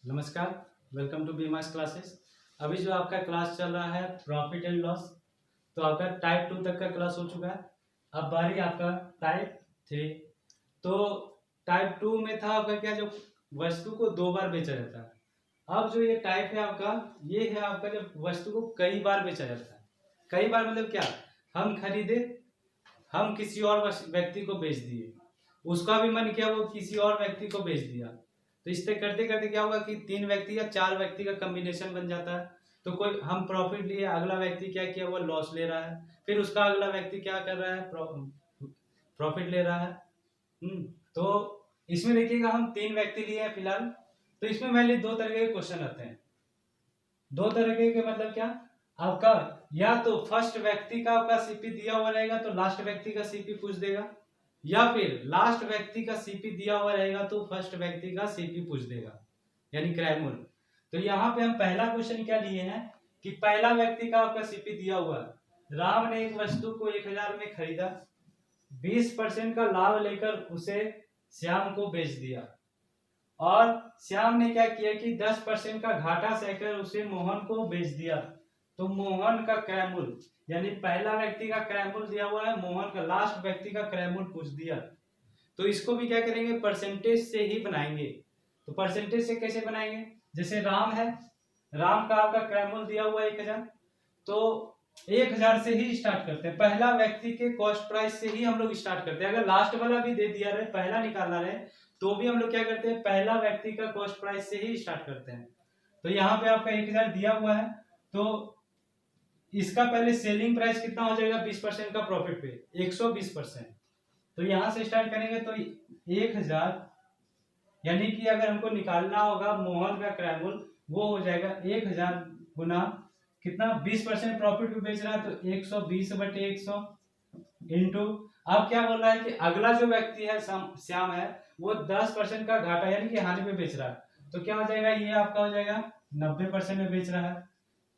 नमस्कार, welcome to बीमास classes. अभी जो आपका क्लास चल रहा है प्रॉफिट एंड लॉस, तो आपका टाइप 2 तक का क्लास हो चुका है। अब बारी आपका टाइप 3। तो टाइप 2 में था आपका क्या, जो वस्तु को 2 बार बेचा जाता है। अब जो ये टाइप है आपका, ये है आपका जब वस्तु को कई बार बेचा जाता है। कई बार मतलब क्या, हम खरीदे, हम किसी और व्यक्ति को बेच दिए, उसका भी मन किया वो किसी और व्यक्ति को बेच दिया, तो इस तरह करते करते क्या होगा कि 3 व्यक्ति या 4 व्यक्ति का कॉम्बिनेशन बन जाता है। तो कोई हम प्रॉफिट लिए, अगला व्यक्ति क्या किया, वो लॉस ले रहा है, फिर उसका अगला व्यक्ति क्या कर रहा है, प्रॉफिट ले रहा है। तो इसमें देखिएगा हम 3 व्यक्ति लिए हैं फिलहाल। तो इसमें मेनली 2 तरह के क्वेश्चन आते हैं। 2 तरह के मतलब क्या, आपका या तो फर्स्ट व्यक्ति का आपका सीपी दिया हुआ रहेगा तो लास्ट व्यक्ति का सीपी पूछ देगा, या फिर लास्ट व्यक्ति का सीपी दिया हुआ रहेगा तो फर्स्ट व्यक्ति का सीपी पूछ देगा, यानी क्रय मूल्य। तो यहाँ पे हम पहला क्वेश्चन क्या लिए हैं कि पहला व्यक्ति का आपका सीपी दिया हुआ है। राम ने एक वस्तु को 1000 में खरीदा, 20% का लाभ लेकर उसे श्याम को बेच दिया, और श्याम ने क्या किया कि 10% का घाटा सहकर उसे मोहन को बेच दिया। तो मोहन का क्रय मूल्य, यानी पहला व्यक्ति का क्रय मूल्य दिया हुआ है, मोहन का लास्ट व्यक्ति का क्रय मूल्य पूछ दिया। तो इसको भी क्या करेंगे, परसेंटेज से ही बनाएंगे। तो परसेंटेज से कैसे बनाएंगे, जैसे राम है, राम का आपका क्रय मूल्य दिया हुआ है 1000, तो 1000 से ही स्टार्ट करते हैं। पहला व्यक्ति के कॉस्ट प्राइस से ही हम लोग स्टार्ट करते हैं। अगर लास्ट वाला भी दे दिया रहे, पहला निकालना रहे, तो भी हम लोग क्या करते हैं, पहला व्यक्ति का कॉस्ट प्राइस से ही स्टार्ट करते हैं। तो यहाँ पे आपका 1000 दिया हुआ है, तो इसका पहले सेलिंग प्राइस कितना हो जाएगा, 20% का प्रॉफिट पे 120%। तो यहां से स्टार्ट करेंगे तो 1000, यानी कि अगर हमको निकालना होगा मोहन का क्रय मूल्य, वो हो जाएगा 1000 गुना कितना, 20% प्रॉफिट पे बेच रहा है तो 120/100 इंटू, अब क्या बोल रहा है कि अगला जो व्यक्ति है श्याम है, वो 10% का घाटा यानी कि हानि पे बेच रहा है, तो क्या हो जाएगा, ये आपका हो जाएगा 90% में बेच रहा है।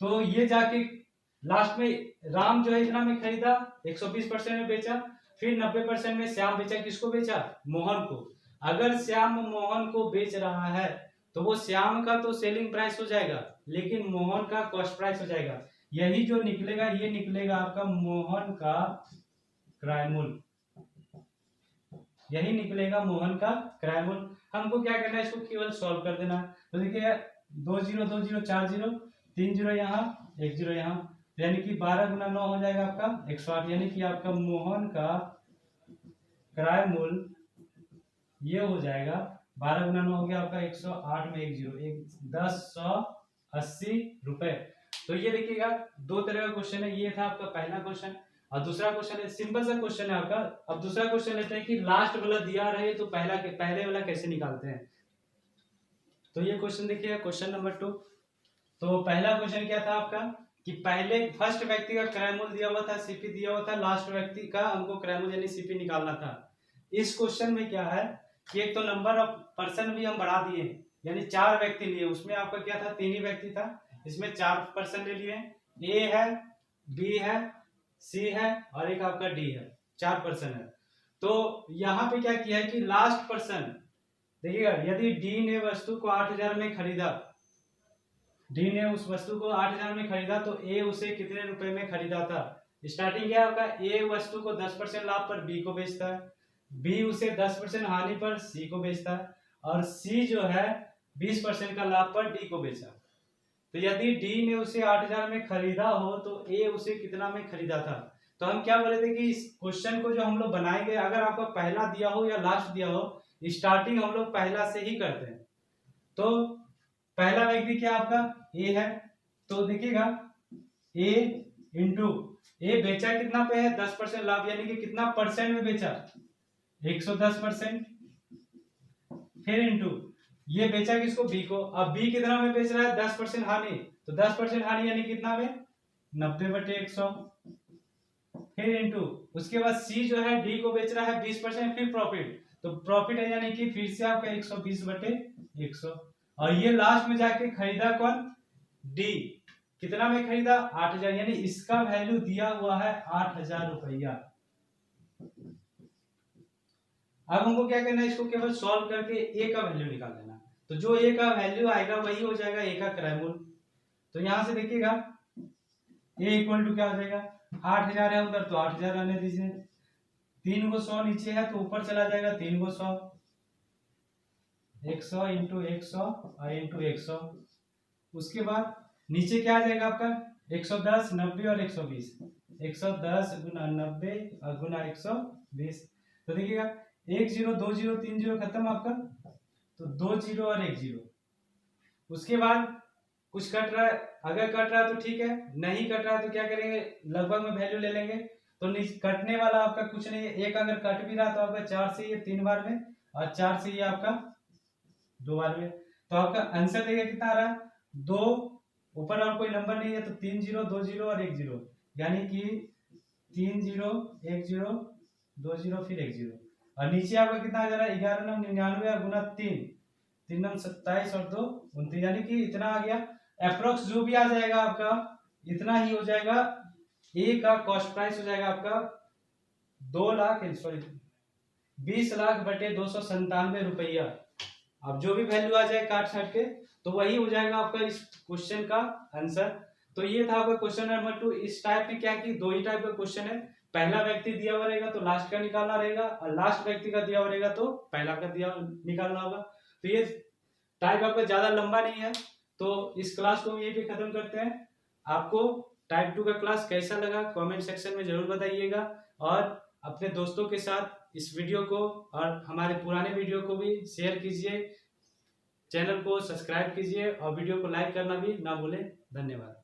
तो ये जाके लास्ट में राम जो है इतना में खरीदा, 120% में बेचा, फिर 90% में श्याम बेचा। किसको बेचा, मोहन को। अगर श्याम मोहन को बेच रहा है तो वो श्याम का तो सेलिंग प्राइस हो जाएगा, लेकिन मोहन का कॉस्ट प्राइस हो जाएगा। यही जो निकलेगा, ये निकलेगा आपका मोहन का क्रय मूल्य, यही निकलेगा मोहन का क्रय मूल्य। हमको क्या करना है, इसको केवल सॉल्व कर देना। तो देखिए 2 0 2 0 4 0 3 0 यहाँ 1 0 यहाँ, यानी कि 12 गुना 9 हो जाएगा आपका 108, यानी कि आपका मोहन का क्रय मूल्य ये हो जाएगा 12 गुना 9 हो गया आपका 108 में 1080 रुपए। तो ये देखिएगा 2 तरह का क्वेश्चन है। ये था आपका पहला क्वेश्चन, और दूसरा क्वेश्चन है सिंपल सा क्वेश्चन है आपका। अब दूसरा क्वेश्चन लेते हैं कि लास्ट वाला दिया रहे तो पहले वाला कैसे निकालते हैं। तो ये क्वेश्चन देखिएगा, क्वेश्चन नंबर 2। तो पहला क्वेश्चन क्या था आपका कि पहले फर्स्ट व्यक्ति का क्रय मूल्य दिया हुआ था, सीपी दिया हुआ था, लास्ट व्यक्ति का हमको क्रय मूल्य यानी सीपी निकालना था। इस क्वेश्चन में क्या है कि एक तो नंबर ऑफ पर्सन भी हम बढ़ा दिए, यानी 4 व्यक्ति लिए। उसमें आपका क्या था, 3 ही व्यक्ति था, इसमें 4 पर्सन ले लिए। ए है, बी है, सी है, और एक आपका डी है, 4 पर्सन है। तो यहाँ पे क्या किया है कि लास्ट पर्सन देखिएगा, यदि डी ने वस्तु को 8000 में खरीदा, डी ने उस वस्तु को 8000 में खरीदा, तो ए उसे कितने रुपए में खरीदा था। स्टार्टिंग क्या होगा, ए वस्तु को 10% लाभ पर बी को बेचता है, बी उसे 10% हानि पर सी को बेचता है, और सी जो है 20% का लाभ पर डी को बेचा। तो यदि डी ने उसे 8000 में खरीदा हो तो ए उसे कितना में खरीदा था। तो हम क्या बोले थे कि इस क्वेश्चन को जो हम लोग बनाएंगे, अगर आपको पहला दिया हो या लास्ट दिया हो, स्टार्टिंग हम लोग पहला से ही करते हैं। तो पहला व्यक्ति क्या आपका ए है, तो देखिएगा ए इंटू ए बेचा कितना पे है, 10% लाभ, यानी कि कितना परसेंट में बेचा, 110%। फिर इंटू ये बेचा किसको, बी को। अब बी कितना में बेच रहा है, 10% हानि, तो 10% हानि यानी कितना में, 90/100। फिर इंटू उसके बाद सी जो है डी को बेच रहा है 20%, फिर प्रॉफिट, तो प्रॉफिट है यानी कि फिर से आपका 120/100। और ये लास्ट में जाके खरीदा कौन, डी, कितना में खरीदा, 8000, यानी इसका वैल्यू दिया हुआ है 8000 रुपया। अब हमको क्या करना है, इसको केवल सॉल्व करके ए का वैल्यू निकाल लेना। तो जो ए का वैल्यू आएगा वही हो जाएगा ए का क्रयमूल। तो यहाँ से देखिएगा ए इक्वल टू क्या हो जाएगा, 8000 है उधर तो 8000 रहने दीजिए, 3 को 100 नीचे है तो ऊपर चला जाएगा 3 को 100, 100 इंटू 100 और इंटू 100। उसके बाद नीचे क्या आ जाएगा आपका 110, 90 और 120, 110 गुना 90 और गुना 120। तो देखिएगा 1 0 2 0 3 0 खत्म आपका, तो 2 0 और 1 0। उसके बाद कुछ कट रहा है, अगर कट रहा है तो ठीक है, नहीं कट रहा है तो क्या करेंगे, लगभग में वैल्यू ले लेंगे। तो कटने वाला आपका कुछ नहीं है, एक अगर कट भी रहा तो आपका 4 से ये 3 बार में और 4 से ये आपका 2 बार में। तो आपका आंसर देखिए कितना आ रहा है, 2, ऊपर और कोई नंबर नहीं है तो 3 0 2 0 और 1 0, यानी कि 3 0 1 0 2 0 फिर 1 0। और नीचे आपका कितना आ जा रहा है, 11 9 99 और गुना 3, 3 9 27 और 2 29, यानी कि इतना आ गया। अप्रोक्स जो भी आ जाएगा आपका इतना ही हो जाएगा। ए का कॉस्ट प्राइस हो जाएगा आपका 20 लाख बटे 297 रुपया। अब जो भी वैल्यू आ जाए काट छाट के तो वही हो जाएगा आपका इस क्वेश्चन का आंसर। तो ये था आपका क्वेश्चन नंबर 2। इस टाइप में क्या कि 2 ही टाइप का क्वेश्चन है, पहला व्यक्ति दिया हुआ रहेगा तो लास्ट का निकालना रहेगा, और लास्ट व्यक्ति का दिया हुआ रहेगा तो पहला का दिया निकालना होगा। तो ये टाइप आपका ज्यादा लंबा नहीं है। तो इस क्लास को हम यहीं पे खत्म करते हैं। आपको टाइप 2 का क्लास कैसा लगा कमेंट सेक्शन में जरूर बताइएगा, और अपने दोस्तों के साथ इस वीडियो को और हमारे पुराने वीडियो को भी शेयर कीजिए, चैनल को सब्सक्राइब कीजिए और वीडियो को लाइक करना भी ना भूलें। धन्यवाद।